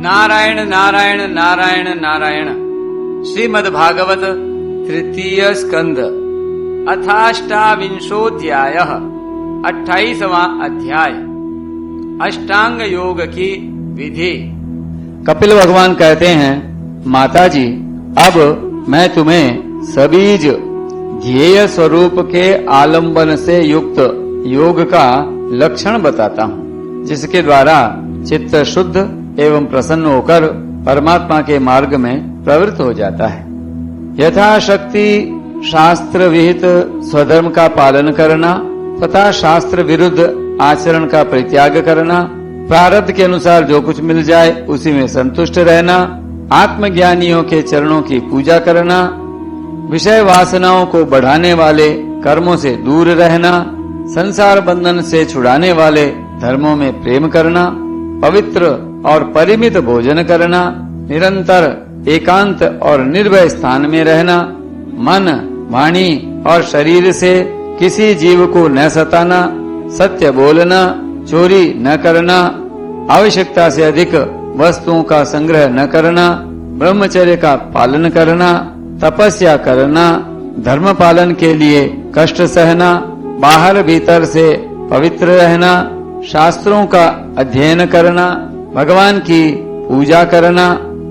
नारायण नारायण नारायण नारायण। श्रीमद्भागवत तृतीय स्कंद अथाष्टाविंशोऽध्याय 28वां अध्याय अष्टांग योग की विधि। कपिल भगवान कहते हैं, माताजी अब मैं तुम्हें सबीज ध्येय स्वरूप के आलंबन से युक्त योग का लक्षण बताता हूँ, जिसके द्वारा चित्त शुद्ध एवं प्रसन्न होकर परमात्मा के मार्ग में प्रवृत्त हो जाता है। यथाशक्ति शास्त्र विहित स्वधर्म का पालन करना तथा शास्त्र विरुद्ध आचरण का परित्याग करना, प्रारब्ध के अनुसार जो कुछ मिल जाए उसी में संतुष्ट रहना, आत्मज्ञानियों के चरणों की पूजा करना, विषय वासनाओं को बढ़ाने वाले कर्मों से दूर रहना, संसार बंधन से छुड़ाने वाले धर्मों में प्रेम करना, पवित्र और परिमित भोजन करना, निरंतर एकांत और निर्भय स्थान में रहना, मन वाणी और शरीर से किसी जीव को न सताना, सत्य बोलना, चोरी न करना, आवश्यकता से अधिक वस्तुओं का संग्रह न करना, ब्रह्मचर्य का पालन करना, तपस्या करना, धर्म पालन के लिए कष्ट सहना, बाहर भीतर से पवित्र रहना, शास्त्रों का अध्ययन करना, भगवान की पूजा करना,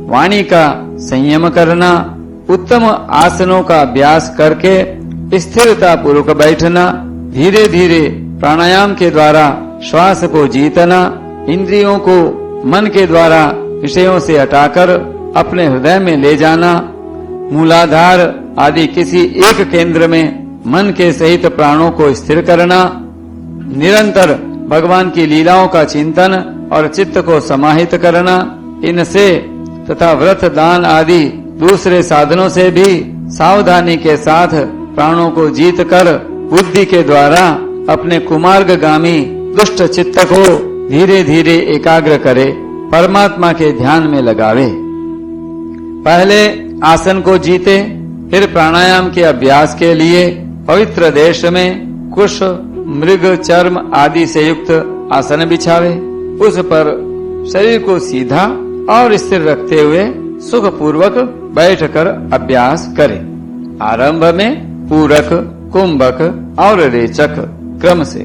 वाणी का संयम करना, उत्तम आसनों का अभ्यास करके स्थिरता पूर्वक बैठना, धीरे धीरे प्राणायाम के द्वारा श्वास को जीतना, इंद्रियों को मन के द्वारा विषयों से हटाकर अपने हृदय में ले जाना, मूलाधार आदि किसी एक केंद्र में मन के सहित प्राणों को स्थिर करना, निरंतर भगवान की लीलाओं का चिंतन और चित्त को समाहित करना, इनसे तथा व्रत दान आदि दूसरे साधनों से भी सावधानी के साथ प्राणों को जीत कर बुद्धि के द्वारा अपने कुमार्गगामी दुष्ट चित्त को धीरे धीरे एकाग्र करे, परमात्मा के ध्यान में लगावे। पहले आसन को जीते, फिर प्राणायाम के अभ्यास के लिए पवित्र देश में कुश मृग चर्म आदि से युक्त आसन बिछावे, उस पर शरीर को सीधा और स्थिर रखते हुए सुख पूर्वक बैठकर अभ्यास करे। आरंभ में पूरक, कुंभक और रेचक क्रम से,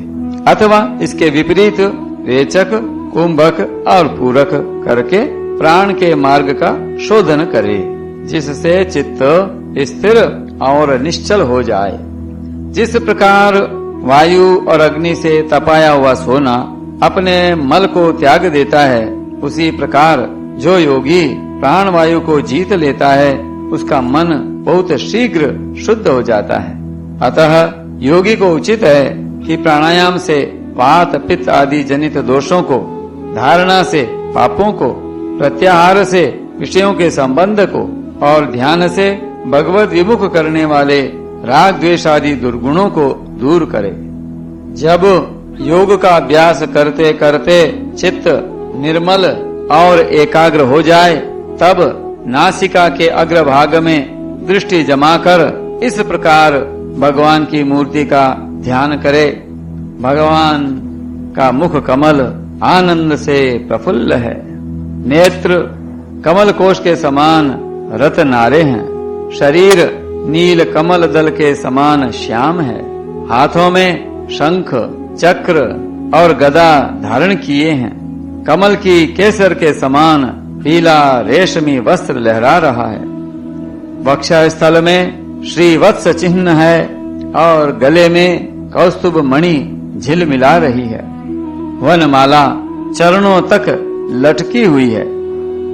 अथवा इसके विपरीत रेचक, कुंभक और पूरक करके प्राण के मार्ग का शोधन करे, जिससे चित्त स्थिर और निश्चल हो जाए। जिस प्रकार वायु और अग्नि से तपाया हुआ सोना अपने मल को त्याग देता है, उसी प्रकार जो योगी प्राण वायु को जीत लेता है, उसका मन बहुत शीघ्र शुद्ध हो जाता है। अतः योगी को उचित है कि प्राणायाम से वात पित्त आदि जनित दोषों को, धारणा से पापों को, प्रत्याहार से विषयों के संबंध को और ध्यान से भगवत विमुख करने वाले राग द्वेष आदि दुर्गुणों को दूर करे। जब योग का अभ्यास करते करते चित्त निर्मल और एकाग्र हो जाए, तब नासिका के अग्रभाग में दृष्टि जमाकर इस प्रकार भगवान की मूर्ति का ध्यान करे। भगवान का मुख कमल आनंद से प्रफुल्ल है, नेत्र कमल कोश के समान रत्नारे हैं, शरीर नील कमल दल के समान श्याम है, हाथों में शंख चक्र और गदा धारण किए हैं, कमल की केसर के समान पीला रेशमी वस्त्र लहरा रहा है, वक्षा स्थल में श्री वत्स चिन्ह है और गले में कौस्तुभ मणि झिलमिला रही है। वनमाला चरणों तक लटकी हुई है,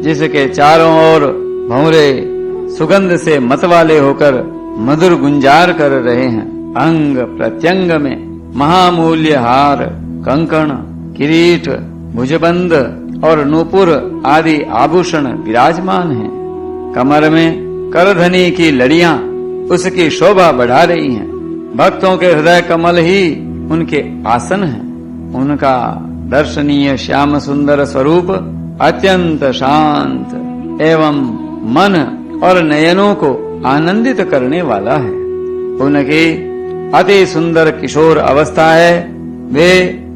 जिसके चारों ओर भंवरे सुगंध से मतवाले होकर मधुर गुंजार कर रहे हैं। अंग प्रत्यंग में महामूल्य हार, कंकण, किरीट, भुजबंद और नूपुर आदि आभूषण विराजमान हैं। कमर में करधनी की लड़ियां उसकी शोभा बढ़ा रही हैं। भक्तों के हृदय कमल ही उनके आसन हैं। उनका दर्शनीय श्याम सुंदर स्वरूप अत्यंत शांत एवं मन और नयनों को आनंदित करने वाला है। उनकी अति सुंदर किशोर अवस्था है। वे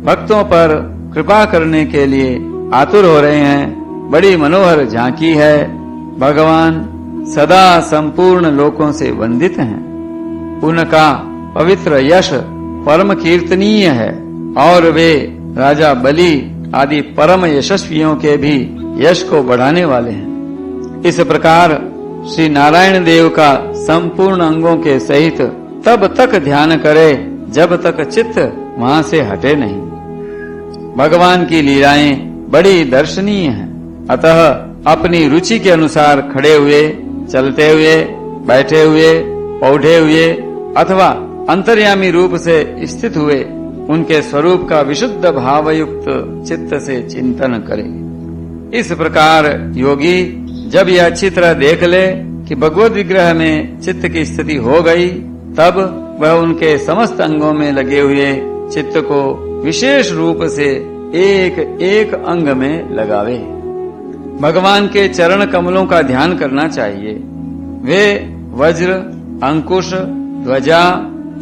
भक्तों पर कृपा करने के लिए आतुर हो रहे हैं। बड़ी मनोहर झांकी है। भगवान सदा संपूर्ण लोकों से वंदित हैं। उनका पवित्र यश परम कीर्तनीय है और वे राजा बलि आदि परम यशस्वियों के भी यश को बढ़ाने वाले हैं। इस प्रकार श्री नारायण देव का संपूर्ण अंगों के सहित तब तक ध्यान करे जब तक चित्त वहां से हटे नहीं। भगवान की लीलाएं बड़ी दर्शनीय हैं, अतः अपनी रुचि के अनुसार खड़े हुए, चलते हुए, बैठे हुए, पौधे हुए अथवा अंतर्यामी रूप से स्थित हुए उनके स्वरूप का विशुद्ध भावयुक्त चित्त से चिंतन करे। इस प्रकार योगी जब यह अच्छी तरह देख ले कि भगवत विग्रह में चित्त की स्थिति हो गई, तब वह उनके समस्त अंगों में लगे हुए चित्त को विशेष रूप से एक एक अंग में लगावे। भगवान के चरण कमलों का ध्यान करना चाहिए। वे वज्र, अंकुश, ध्वजा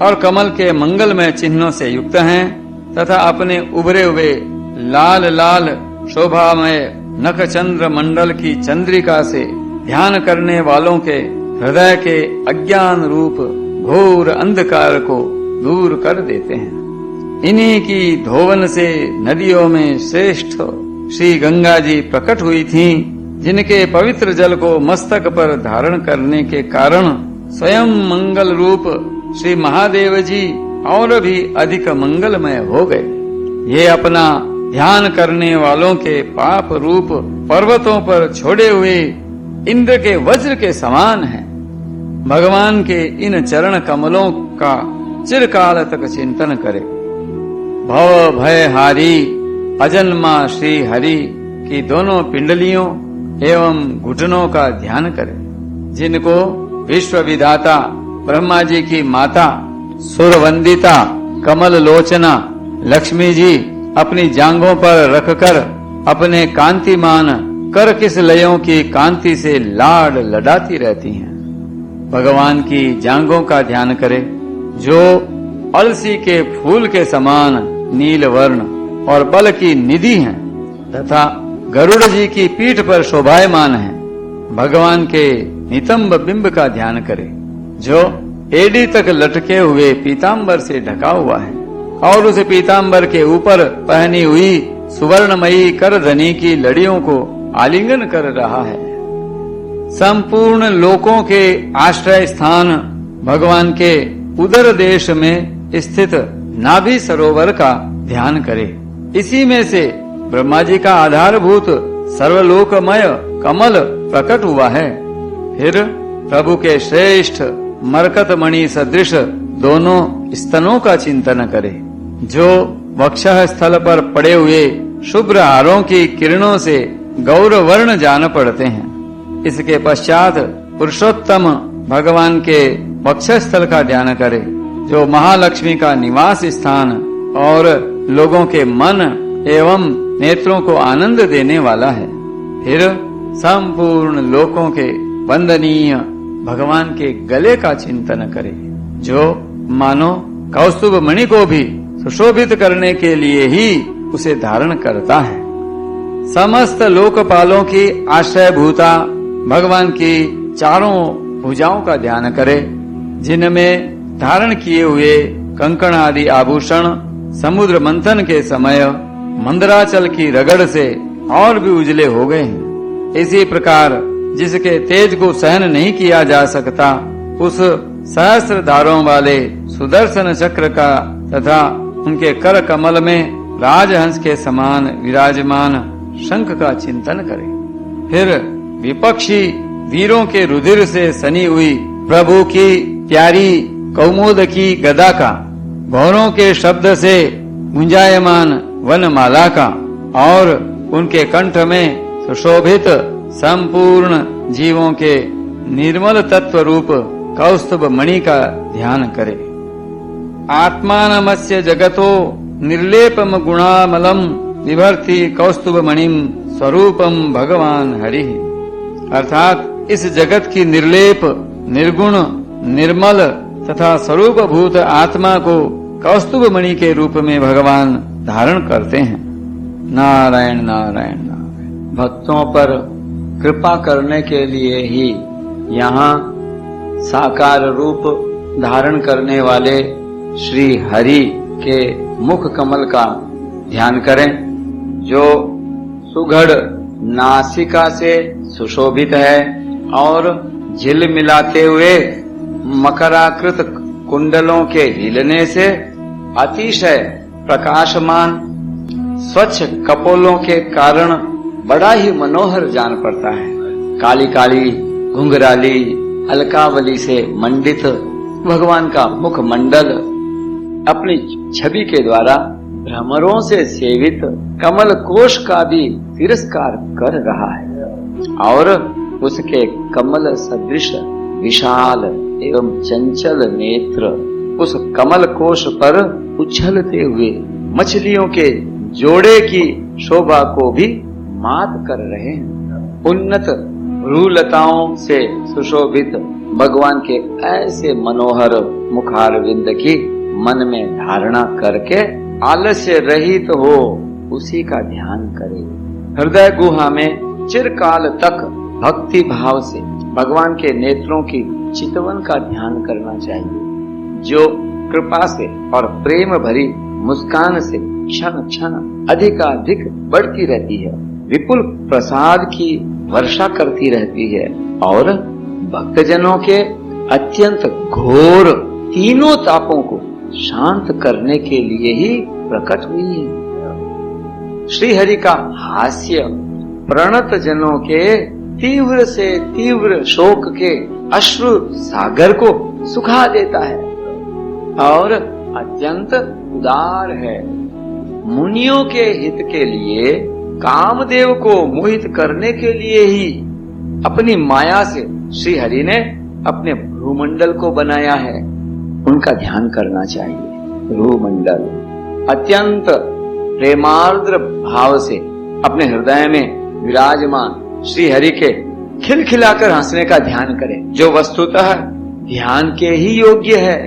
और कमल के मंगलमय चिन्हों से युक्त हैं तथा अपने उभरे हुए लाल लाल शोभामय नखचंद्र मंडल की चंद्रिका से ध्यान करने वालों के हृदय के अज्ञान रूप घोर अंधकार को दूर कर देते हैं। इन्हीं की धोवन से नदियों में श्रेष्ठ श्री गंगा जी प्रकट हुई थीं, जिनके पवित्र जल को मस्तक पर धारण करने के कारण स्वयं मंगल रूप श्री महादेव जी और भी अधिक मंगलमय हो गए। ये अपना ध्यान करने वालों के पाप रूप पर्वतों पर छोड़े हुए इंद्र के वज्र के समान हैं। भगवान के इन चरण कमलों का चिरकाल तक चिंतन करे। भव भय हारी अजन्मा श्री हरि की दोनों पिंडलियों एवं घुटनों का ध्यान करे, जिनको विश्व विधाता ब्रह्मा जी की माता सुरवंदिता कमल लोचना लक्ष्मी जी अपनी जांघों पर रखकर अपने कांतिमान कर किस लयों की कांति से लाड लडाती रहती हैं। भगवान की जांघों का ध्यान करे, जो अलसी के फूल के समान नील वर्ण और बल की निधि हैं तथा गरुड़ जी की पीठ पर शोभायमान है। भगवान के नितंब बिंब का ध्यान करे, जो एड़ी तक लटके हुए पीताम्बर से ढका हुआ है और उस पीताम्बर के ऊपर पहनी हुई सुवर्णमयी करधनी की लड़ियों को आलिंगन कर रहा है। संपूर्ण लोकों के आश्रय स्थान भगवान के उदर देश में स्थित नाभि सरोवर का ध्यान करे। इसी में से ब्रह्मा जी का आधारभूत सर्वलोकमय कमल प्रकट हुआ है। फिर प्रभु के श्रेष्ठ मरकत मणि सदृश दोनों स्तनों का चिंतन करे, जो वक्षः स्थल पर पड़े हुए शुभ्र हारों की किरणों से गौरवर्ण जान पड़ते हैं। इसके पश्चात पुरुषोत्तम भगवान के वक्षस्थल का ध्यान करे, जो महालक्ष्मी का निवास स्थान और लोगों के मन एवं नेत्रों को आनंद देने वाला है। फिर संपूर्ण लोकों के वंदनीय भगवान के गले का चिंतन करे, जो मानो कौस्तुभ मणि को भी सुशोभित करने के लिए ही उसे धारण करता है। समस्त लोकपालों की आश्रय भूता भगवान की चारों भुजाओं का ध्यान करे, जिनमें धारण किए हुए कंकण आदि आभूषण समुद्र मंथन के समय मंदराचल की रगड़ से और भी उजले हो गए हैं। इसी प्रकार जिसके तेज को सहन नहीं किया जा सकता, उस सहस्त्र धारों वाले सुदर्शन चक्र का तथा उनके कर कमल में राजहंस के समान विराजमान शंख का चिंतन करे। फिर विपक्षी वीरों के रुधिर से सनी हुई प्रभु की प्यारी कौमुदकी गदा का, भौरों के शब्द से गुंजायमान वनमाला का और उनके कंठ में सुशोभित संपूर्ण जीवों के निर्मल तत्व रूप कौस्तुभ मणि का ध्यान करे। आत्मानमस्य जगतो निर्लेपम गुणामलम विभर्ति कौस्तुभ मणिम स्वरूपम भगवान हरि। अर्थात इस जगत की निर्लेप निर्गुण निर्मल तथा स्वरूप भूत आत्मा को कौस्तुभ मणि के रूप में भगवान धारण करते हैं। नारायण नारायण नारायण। भक्तों पर कृपा करने के लिए ही यहाँ साकार रूप धारण करने वाले श्री हरि के मुख कमल का ध्यान करें, जो सुघड़ नासिका से सुशोभित है और झिल मिलाते हुए मकराकृत कुंडलों के हिलने से अतिशय प्रकाशमान स्वच्छ कपोलों के कारण बड़ा ही मनोहर जान पड़ता है। काली काली घुंघराली अलकावली से मंडित भगवान का मुख मंडल अपनी छवि के द्वारा भ्रमरों से सेवित कमल कोश का भी तिरस्कार कर रहा है और उसके कमल सदृश विशाल एवं चंचल नेत्र उस कमल कोश पर उछलते हुए मछलियों के जोड़े की शोभा को भी मात कर रहे हैं। उन्नत भ्रूलताओं से सुशोभित भगवान के ऐसे मनोहर मुखारविंद की मन में धारणा करके आलस्य रहित हो उसी का ध्यान करे। हृदय गुहा में चिरकाल तक भक्ति भाव से भगवान के नेत्रों की चितवन का ध्यान करना चाहिए, जो कृपा से और प्रेम भरी मुस्कान से क्षण क्षण अधिकाधिक बढ़ती रहती है, विपुल प्रसाद की वर्षा करती रहती है और भक्तजनों के अत्यंत घोर तीनों तापों को शांत करने के लिए ही प्रकट हुई है। श्री हरि का हास्य प्रणत जनों के तीव्र से तीव्र शोक के अश्रु सागर को सुखा देता है और अत्यंत उदार है। मुनियों के हित के लिए कामदेव को मोहित करने के लिए ही अपनी माया से श्री हरि ने अपने भ्रूमंडल को बनाया है। उनका ध्यान करना चाहिए। भ्रूमंडल अत्यंत प्रेमार्द्र भाव से अपने हृदय में विराजमान श्री हरि के खिलखिलाकर हंसने का ध्यान करें, जो वस्तुतः ध्यान के ही योग्य है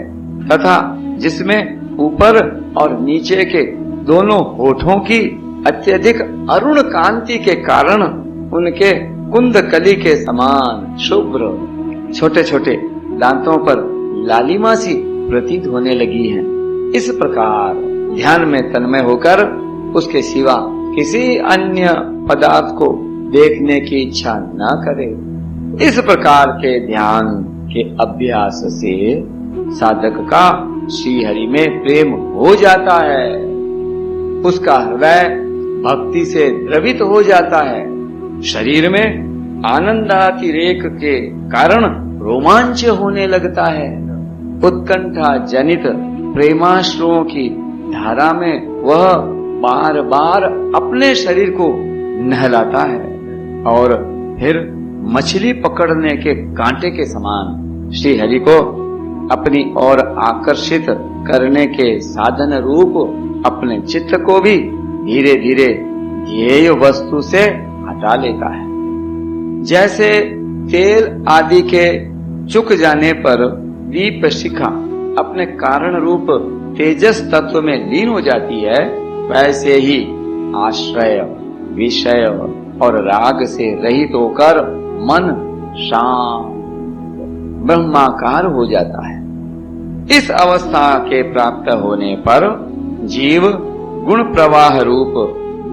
तथा जिसमें ऊपर और नीचे के दोनों होठों की अत्यधिक अरुण कांति के कारण उनके कुंदकली के समान शुभ्र छोटे छोटे दांतों पर लालिमा सी प्रतीत होने लगी है। इस प्रकार ध्यान में तन्मय होकर उसके सिवा किसी अन्य पदार्थ को देखने की इच्छा न करे। इस प्रकार के ध्यान के अभ्यास से साधक का श्री हरि में प्रेम हो जाता है, उसका हृदय भक्ति से द्रवित हो जाता है, शरीर में आनंदातिरेक के कारण रोमांच होने लगता है, उत्कंठा जनित प्रेमाश्रुओं की धारा में वह बार बार अपने शरीर को नहलाता है और फिर मछली पकड़ने के कांटे के समान श्री हरि को अपनी ओर आकर्षित करने के साधन रूप अपने चित्त को भी धीरे धीरे ध्येय वस्तु से हटा लेता है। जैसे तेल आदि के चुक जाने पर दीप शिखा अपने कारण रूप तेजस तत्व में लीन हो जाती है, वैसे ही आश्रय विषय और राग से रहित होकर मन शांत ब्रह्माकार हो जाता है। इस अवस्था के प्राप्त होने पर जीव गुण प्रवाह रूप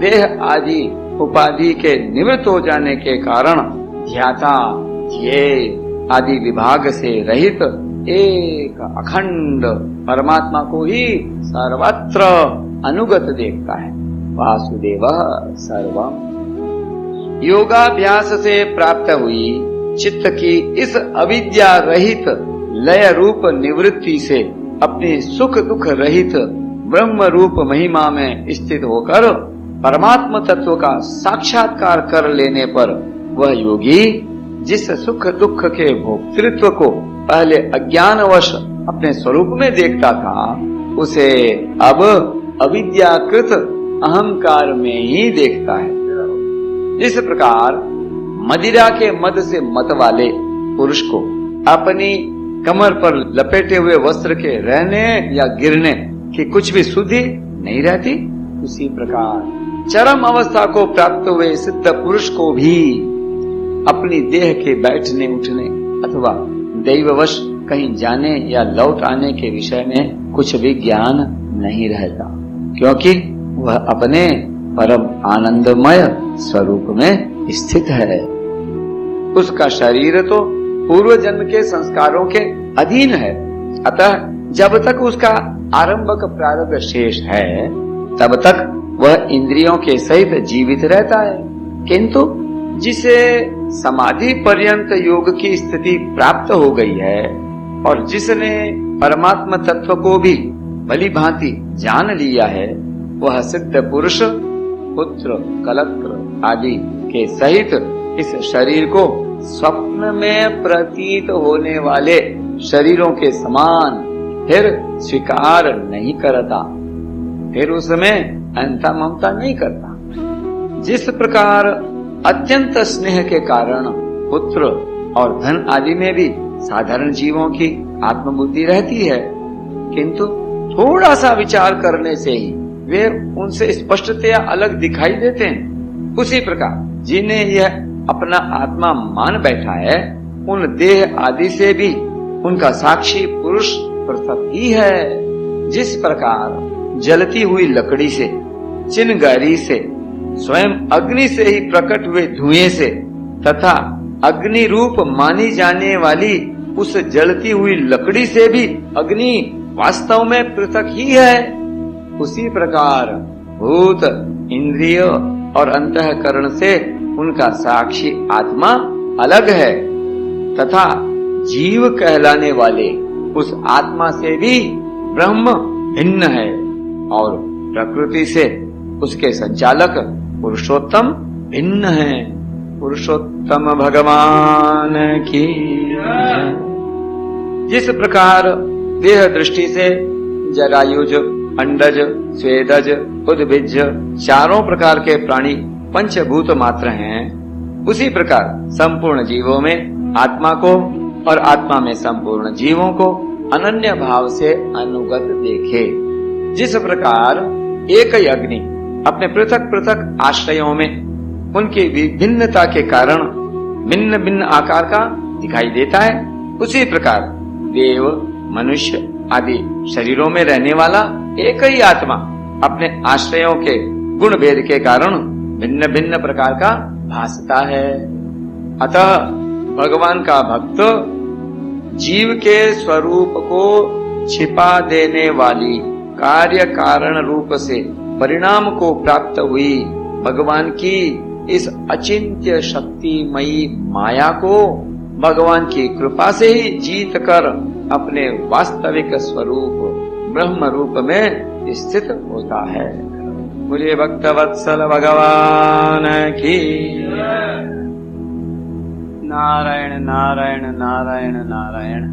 देह आदि उपाधि के निवृत्त हो जाने के कारण ध्याता ध्येय आदि विभाग से रहित एक अखंड परमात्मा को ही सर्वत्र अनुगत देखता है। वासुदेव सर्वम। योगाभ्यास से प्राप्त हुई चित्त की इस अविद्या रहित लय रूप निवृत्ति से अपनी सुख दुख रहित ब्रह्म रूप महिमा में स्थित होकर परमात्म तत्व का साक्षात्कार कर लेने पर वह योगी जिस सुख दुख के भोक्तृत्व को पहले अज्ञानवश अपने स्वरूप में देखता था, उसे अब अविद्याकृत अहंकार में ही देखता है। इस प्रकार मदिरा के मद से मत वाले पुरुष को अपनी कमर पर लपेटे हुए वस्त्र के रहने या गिरने की कुछ भी सुधि नहीं रहती, उसी प्रकार चरम अवस्था को प्राप्त हुए सिद्ध पुरुष को भी अपनी देह के बैठने उठने अथवा दैववश कहीं जाने या लौट आने के विषय में कुछ भी ज्ञान नहीं रहता, क्योंकि वह अपने परम आनंदमय स्वरूप में स्थित है। उसका शरीर तो पूर्व जन्म के संस्कारों के अधीन है, अतः जब तक उसका आरंभक प्रारब्ध शेष है तब तक वह इंद्रियों के सहित जीवित रहता है। किंतु जिसे समाधि पर्यंत योग की स्थिति प्राप्त हो गई है और जिसने परमात्मा तत्व को भी भली भांति जान लिया है, वह सिद्ध पुरुष पुत्र कलत्र आदि के सहित इस शरीर को स्वप्न में प्रतीत होने वाले शरीरों के समान फिर स्वीकार नहीं करता, फिर उसमें अंता ममता नहीं करता। जिस प्रकार अत्यंत स्नेह के कारण पुत्र और धन आदि में भी साधारण जीवों की आत्मबुद्धि रहती है, किंतु थोड़ा सा विचार करने से ही वे उनसे स्पष्टतया अलग दिखाई देते हैं, उसी प्रकार जिन्हें यह अपना आत्मा मान बैठा है, उन देह आदि से भी उनका साक्षी पुरुष पृथक ही है। जिस प्रकार जलती हुई लकड़ी से, चिनगारी से, स्वयं अग्नि से ही प्रकट हुए धुएं से तथा अग्नि रूप मानी जाने वाली उस जलती हुई लकड़ी से भी अग्नि वास्तव में पृथक ही है, उसी प्रकार भूत, इंद्रिय और अंतःकरण से उनका साक्षी आत्मा अलग है तथा जीव कहलाने वाले उस आत्मा से भी ब्रह्म भिन्न है और प्रकृति से उसके संचालक पुरुषोत्तम भिन्न है। पुरुषोत्तम भगवान की। जिस प्रकार देह दृष्टि से जरायुज, अंडज, स्वेदज, उद्भिज चारों प्रकार के प्राणी पंचभूत मात्र हैं, उसी प्रकार संपूर्ण जीवों में आत्मा को और आत्मा में संपूर्ण जीवों को अनन्य भाव से अनुगत देखे। जिस प्रकार एक ही अग्नि अपने पृथक पृथक आश्रयों में उनकी विभिन्नता के कारण भिन्न भिन्न आकार का दिखाई देता है, उसी प्रकार देव, मनुष्य आदि शरीरों में रहने वाला एक ही आत्मा अपने आश्रयों के गुण भेद के कारण भिन्न भिन्न प्रकार का भासता है। अतः भगवान का भक्त जीव के स्वरूप को छिपा देने वाली कार्य कारण रूप से परिणाम को प्राप्त हुई भगवान की इस अचिंत्य शक्तिमयी माया को भगवान की कृपा से ही जीत कर अपने वास्तविक स्वरूप ब्रह्म रूप में स्थित होता है। मुझे भक्तवत्सल भगवान की। नारायण नारायण नारायण नारायण।